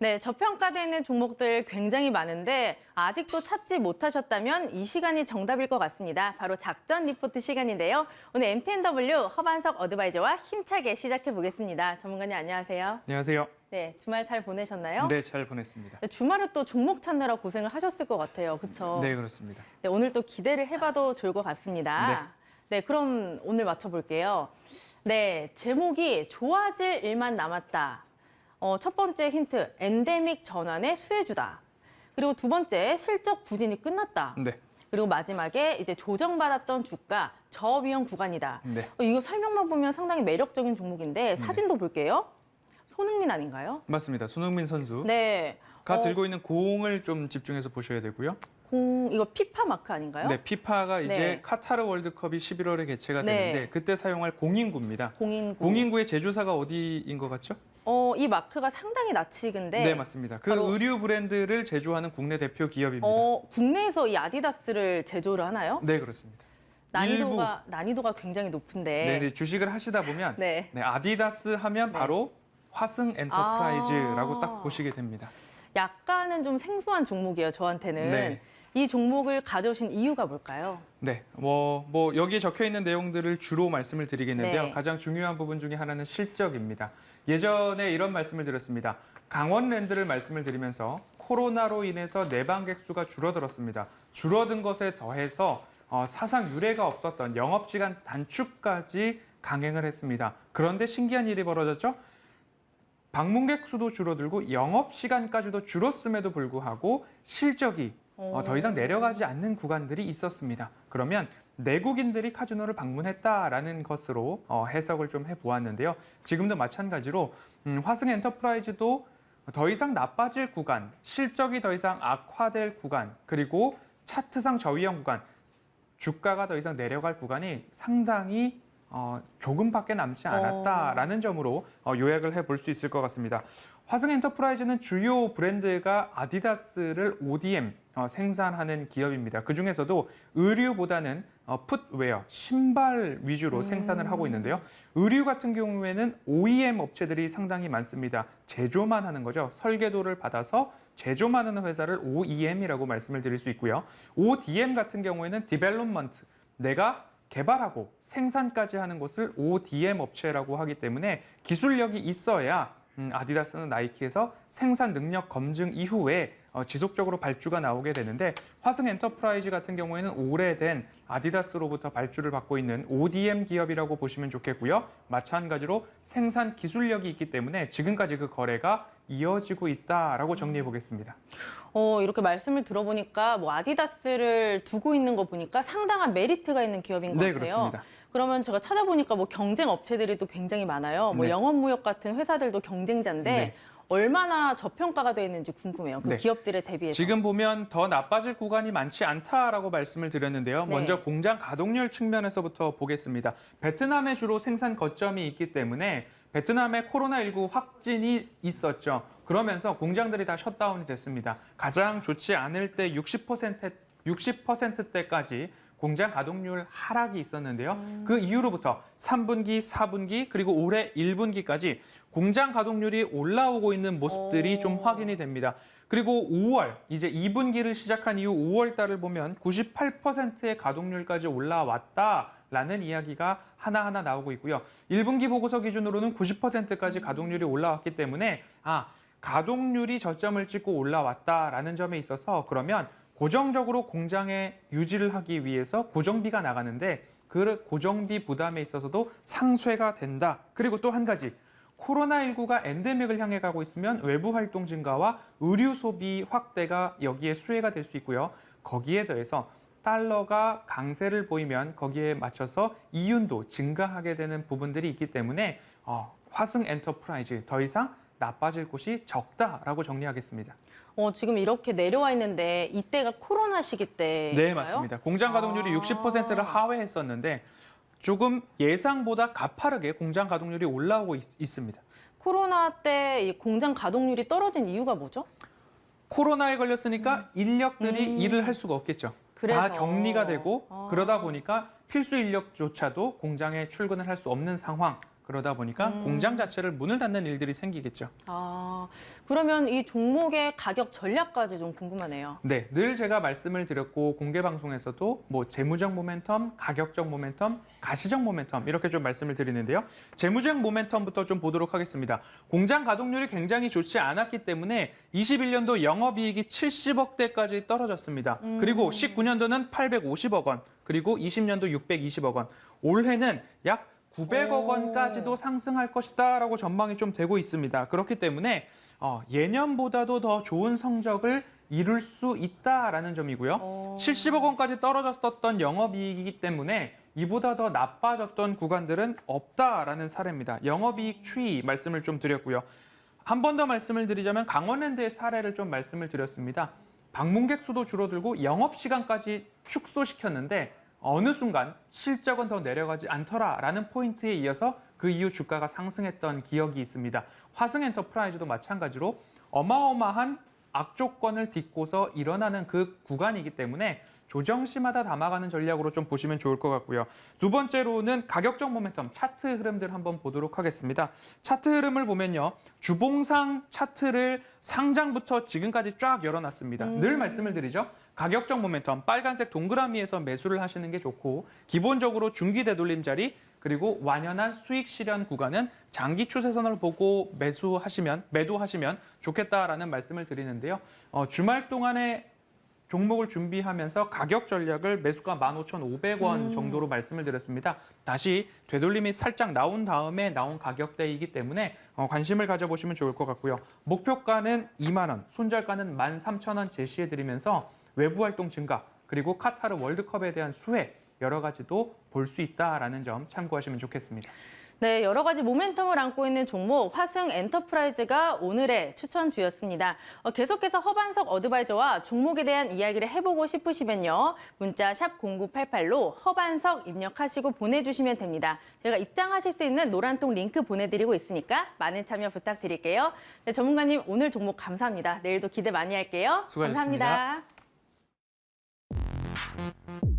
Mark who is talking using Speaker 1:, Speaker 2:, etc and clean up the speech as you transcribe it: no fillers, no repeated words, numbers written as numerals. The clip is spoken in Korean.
Speaker 1: 네, 저평가되는 종목들 굉장히 많은데 아직도 찾지 못하셨다면 이 시간이 정답일 것 같습니다. 바로 작전 리포트 시간인데요. 오늘 MTNW 허반석 어드바이저와 힘차게 시작해 보겠습니다. 전문가님 안녕하세요.
Speaker 2: 안녕하세요.
Speaker 1: 네, 주말 잘 보내셨나요?
Speaker 2: 네, 잘 보냈습니다.
Speaker 1: 네, 주말에 또 종목 찾느라 고생을 하셨을 것 같아요. 그렇죠?
Speaker 2: 네, 그렇습니다.
Speaker 1: 네, 오늘 또 기대를 해봐도 좋을 것 같습니다. 네, 그럼 오늘 맞춰볼게요. 네, 제목이 좋아질 일만 남았다. 첫 번째 힌트, 엔데믹 전환의 수혜주다. 그리고 두 번째, 실적 부진이 끝났다.
Speaker 2: 네.
Speaker 1: 그리고 마지막에 이제 조정받았던 주가 저위험 구간이다.
Speaker 2: 네.
Speaker 1: 이거 설명만 보면 상당히 매력적인 종목인데 사진도 볼게요. 손흥민 아닌가요?
Speaker 2: 맞습니다. 손흥민 선수가
Speaker 1: 네.
Speaker 2: 들고 있는 공을 좀 집중해서 보셔야 되고요.
Speaker 1: 이거 피파 마크 아닌가요?
Speaker 2: 네, 피파가 이제
Speaker 1: 네.
Speaker 2: 카타르 월드컵이 11월에 개최가
Speaker 1: 네.
Speaker 2: 되는데 그때 사용할 공인구입니다.
Speaker 1: 공인구.
Speaker 2: 공인구의 제조사가 어디인 것 같죠?
Speaker 1: 이 마크가 상당히 낯익은데.
Speaker 2: 네, 맞습니다. 그
Speaker 1: 바로-
Speaker 2: 의류 브랜드를 제조하는 국내 대표 기업입니다.
Speaker 1: 국내에서 이 아디다스를 제조를 하나요?
Speaker 2: 네, 그렇습니다.
Speaker 1: 난이도가 굉장히 높은데.
Speaker 2: 네, 주식을 하시다 보면
Speaker 1: 네.
Speaker 2: 아디다스 하면 바로 화승 엔터프라이즈라고
Speaker 1: 아.
Speaker 2: 딱 보시게 됩니다.
Speaker 1: 약간은 좀 생소한 종목이에요, 저한테는.
Speaker 2: 네.
Speaker 1: 이 종목을 가져오신 이유가 뭘까요?
Speaker 2: 네, 뭐 여기에 적혀 있는 내용들을 주로 말씀을 드리겠는데요.
Speaker 1: 네.
Speaker 2: 가장 중요한 부분 중에 하나는 실적입니다. 예전에 이런 말씀을 드렸습니다. 강원랜드를 말씀을 드리면서 코로나로 인해서 내방객 수가 줄어들었습니다. 줄어든 것에 더해서 사상 유례가 없었던 영업시간 단축까지 강행을 했습니다. 그런데 신기한 일이 벌어졌죠. 방문객 수도 줄어들고 영업시간까지도 줄었음에도 불구하고 실적이 더 이상 내려가지 않는 구간들이 있었습니다. 그러면 내국인들이 카지노를 방문했다라는 것으로 해석을 좀 해보았는데요. 지금도 마찬가지로 화승 엔터프라이즈도 더 이상 나빠질 구간, 실적이 더 이상 악화될 구간, 그리고 차트상 저위험 구간, 주가가 더 이상 내려갈 구간이 상당히 조금밖에 남지 않았다라는 점으로 요약을 해볼 수 있을 것 같습니다. 화승 엔터프라이즈는 주요 브랜드가 아디다스를 ODM 생산하는 기업입니다. 그중에서도 의류보다는 풋웨어, 신발 위주로 생산을 하고 있는데요. 의류 같은 경우에는 OEM 업체들이 상당히 많습니다. 제조만 하는 거죠. 설계도를 받아서 제조만 하는 회사를 OEM이라고 말씀을 드릴 수 있고요. ODM 같은 경우에는 디벨롭먼트, 내가 개발하고 생산까지 하는 것을 ODM 업체라고 하기 때문에 기술력이 있어야 아디다스는 나이키에서 생산 능력 검증 이후에 지속적으로 발주가 나오게 되는데 화승 엔터프라이즈 같은 경우에는 오래된 아디다스로부터 발주를 받고 있는 ODM 기업이라고 보시면 좋겠고요. 마찬가지로 생산 기술력이 있기 때문에 지금까지 그 거래가 이어지고 있다라고 정리해 보겠습니다.
Speaker 1: 이렇게 말씀을 들어보니까 뭐 아디다스를 두고 있는 거 보니까 상당한 메리트가 있는 기업인 것
Speaker 2: 네,
Speaker 1: 같아요.
Speaker 2: 그렇습니다.
Speaker 1: 그러면 제가 찾아보니까 뭐 경쟁 업체들이 또 굉장히 많아요. 뭐
Speaker 2: 네.
Speaker 1: 영업무역 같은 회사들도 경쟁자인데
Speaker 2: 네.
Speaker 1: 얼마나 저평가가 되어 있는지 궁금해요. 그
Speaker 2: 네.
Speaker 1: 기업들에 대비해서.
Speaker 2: 지금 보면 더 나빠질 구간이 많지 않다라고 말씀을 드렸는데요.
Speaker 1: 네.
Speaker 2: 먼저 공장 가동률 측면에서부터 보겠습니다. 베트남에 주로 생산 거점이 있기 때문에 베트남에 코로나19 확진이 있었죠. 그러면서 공장들이 다 셧다운이 됐습니다. 가장 좋지 않을 때 60%대까지 공장 가동률 하락이 있었는데요. 그 이후로부터 3분기, 4분기, 그리고 올해 1분기까지 공장 가동률이 올라오고 있는 모습들이 좀 확인이 됩니다. 그리고 5월, 이제 2분기를 시작한 이후 5월 달을 보면 98%의 가동률까지 올라왔다라는 이야기가 하나하나 나오고 있고요. 1분기 보고서 기준으로는 90%까지 가동률이 올라왔기 때문에 가동률이 저점을 찍고 올라왔다라는 점에 있어서 그러면 고정적으로 공장에 유지를 하기 위해서 고정비가 나가는데 그 고정비 부담에 있어서도 상쇄가 된다. 그리고 또 한 가지, 코로나19가 엔데믹을 향해 가고 있으면 외부 활동 증가와 의류 소비 확대가 여기에 수혜가 될 수 있고요. 거기에 더해서 달러가 강세를 보이면 거기에 맞춰서 이윤도 증가하게 되는 부분들이 있기 때문에 화승 엔터프라이즈 더 이상 나빠질 곳이 적다라고 정리하겠습니다.
Speaker 1: 지금 이렇게 내려와 있는데 이때가 코로나 시기 때인가요?
Speaker 2: 네, 맞습니다. 공장 가동률이 60%를 하회했었는데 조금 예상보다 가파르게 공장 가동률이 올라오고 있습니다.
Speaker 1: 코로나 때 이 공장 가동률이 떨어진 이유가 뭐죠?
Speaker 2: 코로나에 걸렸으니까 인력들이 일을 할 수가 없겠죠.
Speaker 1: 그래서.
Speaker 2: 다 격리가 되고 그러다 보니까 필수 인력조차도 공장에 출근을 할 수 없는 상황. 그러다 보니까 공장 자체를 문을 닫는 일들이 생기겠죠.
Speaker 1: 아, 그러면 이 종목의 가격 전략까지 좀 궁금하네요.
Speaker 2: 네, 늘 제가 말씀을 드렸고 공개 방송에서도 뭐 재무적 모멘텀, 가격적 모멘텀, 가시적 모멘텀 이렇게 좀 말씀을 드리는데요. 재무적 모멘텀부터 좀 보도록 하겠습니다. 공장 가동률이 굉장히 좋지 않았기 때문에 21년도 영업이익이 70억대까지 떨어졌습니다. 그리고 19년도는 850억 원, 그리고 20년도 620억 원, 올해는 약 900억 원까지도 상승할 것이다라고 전망이 좀 되고 있습니다. 그렇기 때문에 예년보다도 더 좋은 성적을 이룰 수 있다라는 점이고요. 70억 원까지 떨어졌었던 영업이익이기 때문에 이보다 더 나빠졌던 구간들은 없다라는 사례입니다. 영업이익 추이 말씀을 좀 드렸고요. 한 번 더 말씀을 드리자면 강원랜드의 사례를 좀 말씀을 드렸습니다. 방문객 수도 줄어들고 영업시간까지 축소시켰는데 어느 순간 실적은 더 내려가지 않더라라는 포인트에 이어서 그 이후 주가가 상승했던 기억이 있습니다. 화승엔터프라이즈도 마찬가지로 어마어마한 악조건을 딛고서 일어나는 그 구간이기 때문에 조정시마다 담아가는 전략으로 좀 보시면 좋을 것 같고요. 두 번째로는 가격적 모멘텀, 차트 흐름들 한번 보도록 하겠습니다. 차트 흐름을 보면요. 주봉상 차트를 상장부터 지금까지 쫙 열어놨습니다. 늘 말씀을 드리죠. 가격적 모멘텀, 빨간색 동그라미에서 매수를 하시는 게 좋고 기본적으로 중기 되돌림 자리 그리고 완연한 수익 실현 구간은 장기 추세선을 보고 매도하시면 좋겠다라는 말씀을 드리는데요. 주말 동안에 종목을 준비하면서 가격 전략을 매수가 15,500원 정도로 말씀을 드렸습니다. 다시 되돌림이 살짝 나온 다음에 나온 가격대이기 때문에 관심을 가져보시면 좋을 것 같고요. 목표가는 2만 원, 손절가는 13,000원 제시해드리면서 외부 활동 증가, 그리고 카타르 월드컵에 대한 수혜 여러 가지도 볼 수 있다라는 점 참고하시면 좋겠습니다.
Speaker 1: 네, 여러 가지 모멘텀을 안고 있는 종목 화승엔터프라이즈가 오늘의 추천주였습니다. 계속해서 허반석 어드바이저와 종목에 대한 이야기를 해보고 싶으시면요. 문자 샵 0988로 허반석 입력하시고 보내주시면 됩니다. 저희가 입장하실 수 있는 노란통 링크 보내드리고 있으니까 많은 참여 부탁드릴게요. 네, 전문가님 오늘 종목 감사합니다. 내일도 기대 많이 할게요.
Speaker 2: 수고하셨습니다.
Speaker 1: 감사합니다.